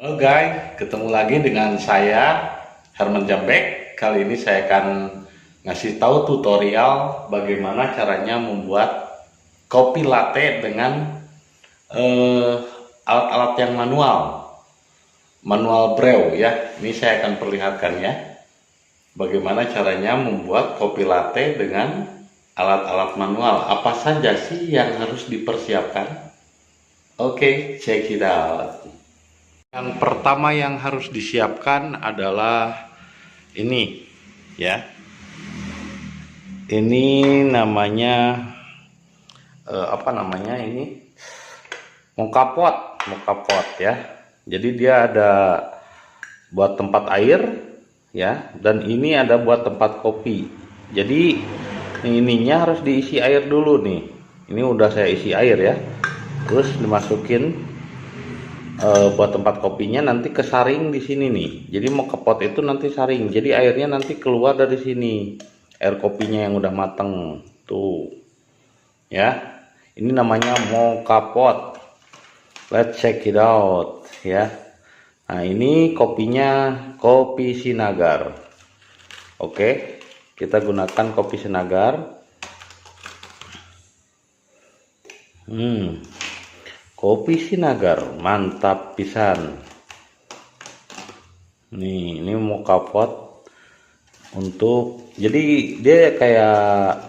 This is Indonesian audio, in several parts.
Halo guys, ketemu lagi dengan saya Herman Jambek. Kali ini saya akan ngasih tahu tutorial bagaimana caranya membuat kopi latte dengan alat-alat yang manual brew ya. Ini saya akan perlihatkan ya, bagaimana caranya membuat kopi latte dengan alat-alat manual. Apa saja sih yang harus dipersiapkan? Oke, check it out. Yang pertama yang harus disiapkan adalah ini ya. Ini namanya apa namanya ini? Mokapot ya. Jadi dia ada buat tempat air ya, dan ini ada buat tempat kopi. Jadi ininya harus diisi air dulu nih. Ini udah saya isi air ya. Terus dimasukin buat tempat kopinya, nanti kesaring di sini nih. Jadi mau kepot itu nanti saring. Jadi airnya nanti keluar dari sini. Air kopinya yang udah mateng tuh. Ya. Ini namanya mocha pot. Let's check it out ya. Nah, ini kopinya kopi Sinagar. Oke, kita gunakan kopi Sinagar. Kopi Sinagar mantap pisan. Nih, ini mocha pot untuk, jadi dia kayak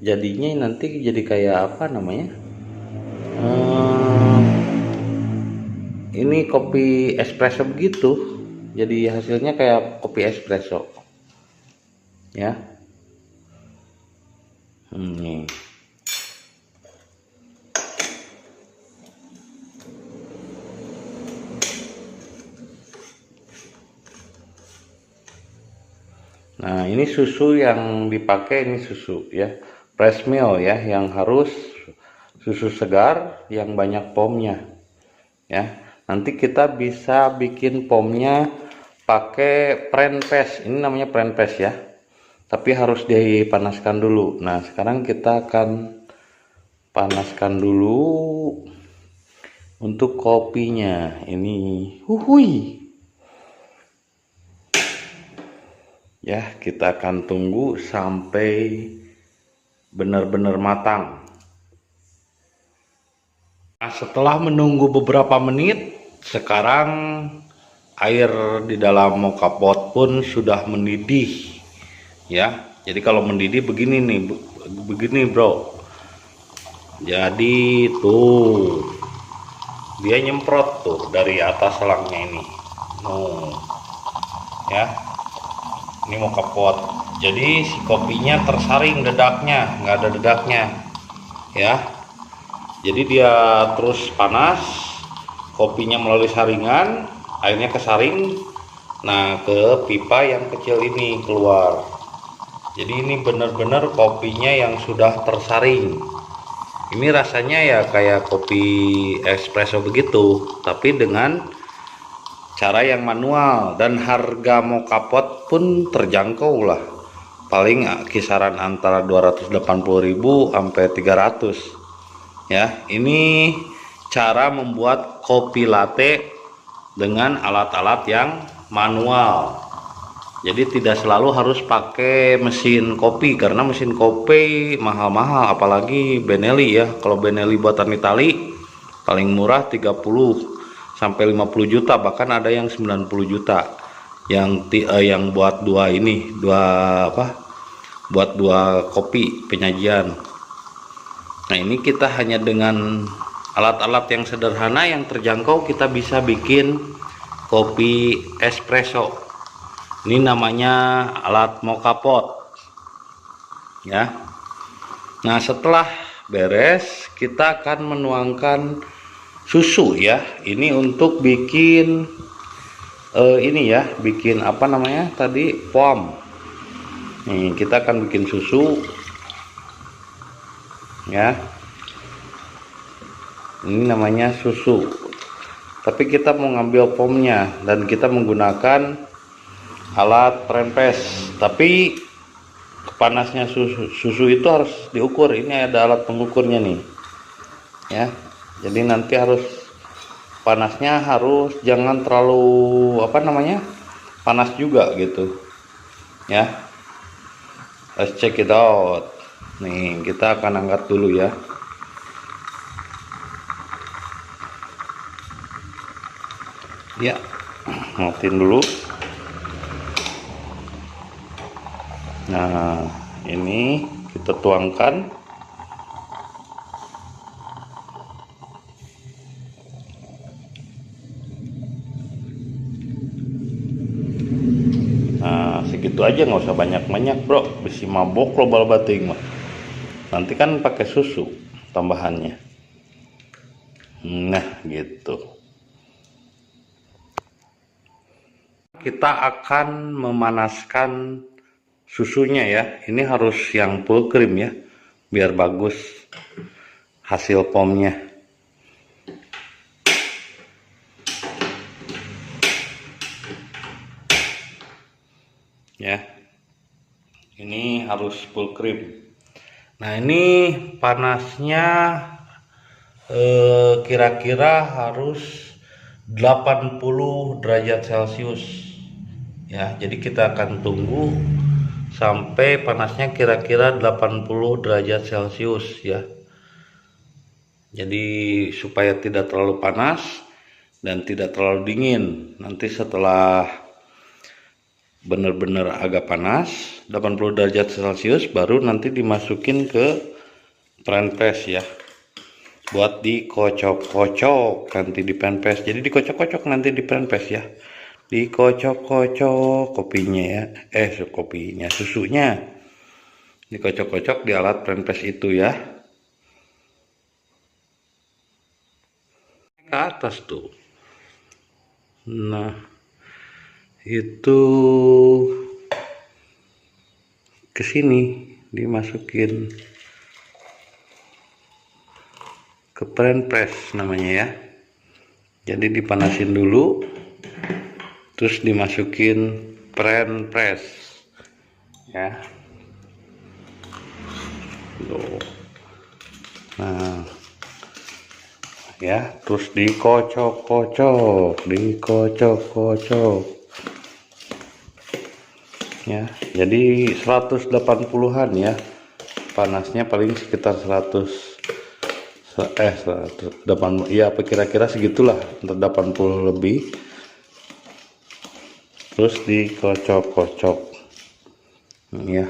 jadinya nanti jadi kayak apa namanya? Ini kopi espresso begitu. Jadi hasilnya kayak kopi espresso. Ya. Nih. Nah, ini susu yang dipakai, ini susu ya, fresh milk ya, yang harus susu segar yang banyak pomnya ya. Nanti kita bisa bikin pomnya pakai prenpes. Ini namanya prenpes ya, tapi harus dipanaskan dulu. Nah, sekarang kita akan panaskan dulu untuk kopinya ini. Ya, kita akan tunggu sampai benar-benar matang. Nah, setelah menunggu beberapa menit, sekarang air di dalam mocha pot pun sudah mendidih. Ya, jadi kalau mendidih begini nih, begini bro. Jadi tuh, dia nyemprot tuh dari atas selangnya ini. Ya. Ini mocha pot. Jadi si kopinya tersaring dedaknya, nggak ada dedaknya ya. Jadi dia terus panas, kopinya melalui saringan, airnya kesaring, nah ke pipa yang kecil ini keluar. Jadi ini benar-benar kopinya yang sudah tersaring. Ini rasanya ya kayak kopi espresso begitu, tapi dengan cara yang manual, dan harga mocha pot pun terjangkau lah, paling kisaran antara 280.000 sampai 300 ya. Ini cara membuat kopi latte dengan alat-alat yang manual. Jadi tidak selalu harus pakai mesin kopi, karena mesin kopi mahal-mahal, apalagi Benelli ya. Kalau Benelli buatan Itali paling murah 30 sampai 50 juta, bahkan ada yang 90 juta yang buat buat dua kopi penyajian. Nah, ini kita hanya dengan alat-alat yang sederhana yang terjangkau kita bisa bikin kopi espresso. Ini namanya alat mocha pot ya. Nah, setelah beres kita akan menuangkan susu ya. Ini untuk bikin ini ya, bikin apa namanya tadi, foam. Nih, kita akan bikin susu ya. Ini namanya susu, tapi kita mau ngambil foamnya dan kita menggunakan alat prenpes. Tapi panasnya susu itu harus diukur. Ini ada alat pengukurnya nih ya. Jadi nanti harus panasnya harus jangan terlalu panas juga gitu ya. Let's check it out. Nih kita akan angkat dulu ya. Ya, matiin dulu. Nah, ini kita tuangkan. Nah, segitu aja, nggak usah banyak-banyak bro, besi mabok lo bal bating mah. Nanti kan pakai susu tambahannya. Nah, gitu. Kita akan memanaskan susunya ya. Ini harus yang full cream ya, biar bagus hasil pomnya. Ya, ini harus full cream. Nah, ini panasnya kira-kira harus 80 derajat Celcius ya. Jadi kita akan tunggu sampai panasnya kira-kira 80 derajat Celcius ya. Jadi supaya tidak terlalu panas dan tidak terlalu dingin. Nanti setelah benar-benar agak panas 80 derajat Celcius baru nanti dimasukin ke pan press ya, buat dikocok-kocok nanti di pan press. Jadi dikocok-kocok nanti di pan press ya, dikocok-kocok kopinya ya, susunya dikocok-kocok di alat pan press itu ya, ke atas tuh. Nah, itu ke sini dimasukin ke pan press namanya ya. Jadi dipanasin dulu terus dimasukin pan press ya. Tuh. Nah ya, terus dikocok-kocok ya. Jadi 180-an ya panasnya, paling sekitar 100 ya, apa kira-kira segitulah, 80 lebih. Terus dikocok-kocok ya.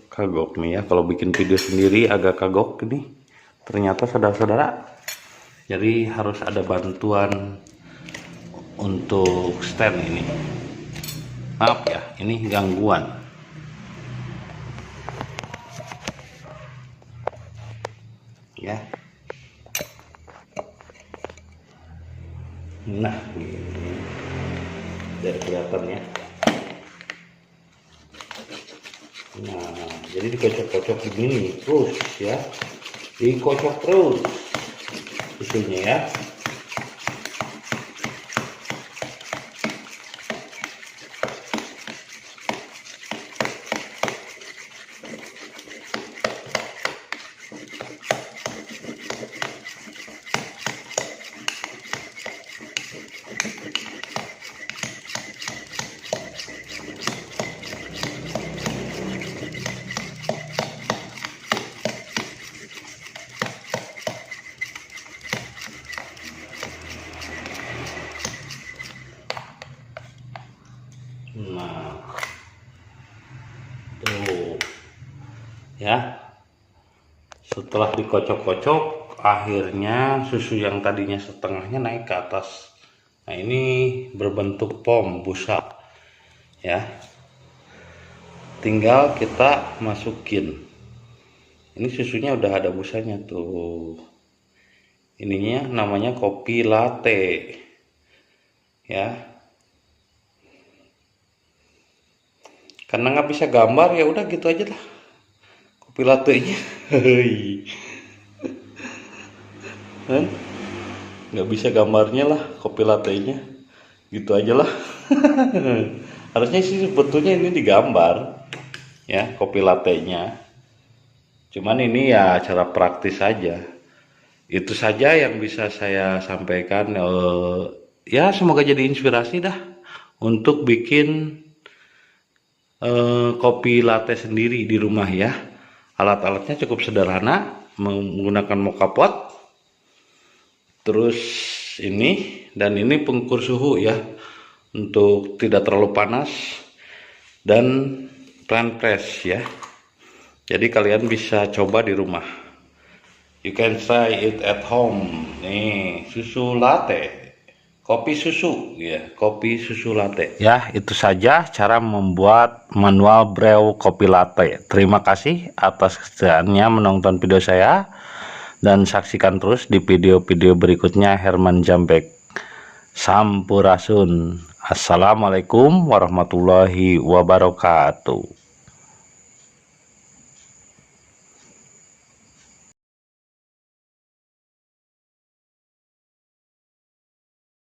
Kagok nih ya, kalau bikin video sendiri agak kagok ini ternyata saudara-saudara. Jadi harus ada bantuan untuk stand ini. Maaf ya, ini gangguan. Ya. Nah, gini. Biar kelihatan ya. Nah, jadi dikocok-kocok begini terus ya. Dikocok terus susunya ya. Nah, tuh ya, setelah dikocok-kocok akhirnya susu yang tadinya setengahnya naik ke atas. Nah, ini berbentuk pom busa ya, tinggal kita masukin. Ini susunya udah ada busanya tuh. Ininya namanya kopi latte ya. Karena nggak bisa gambar ya udah gitu aja lah kopi latte-nya. Kan nggak bisa gambarnya lah kopi latte-nya, gitu aja lah. Harusnya sih sebetulnya ini digambar ya kopi latte-nya, cuman ini ya cara praktis aja Itu saja yang bisa saya sampaikan. Ya, semoga jadi inspirasi dah untuk bikin kopi latte sendiri di rumah ya. Alat-alatnya cukup sederhana, menggunakan moka pot. Terus ini, dan ini pengukur suhu ya, untuk tidak terlalu panas, dan blend press ya. Jadi kalian bisa coba di rumah. You can try it at home. Nih, susu latte. Kopi susu ya, kopi susu latte. Ya, itu saja cara membuat manual brew kopi latte. Terima kasih atas kesediaannya menonton video saya, dan saksikan terus di video-video berikutnya. Herman Jambek, Sampurasun. Assalamualaikum warahmatullahi wabarakatuh.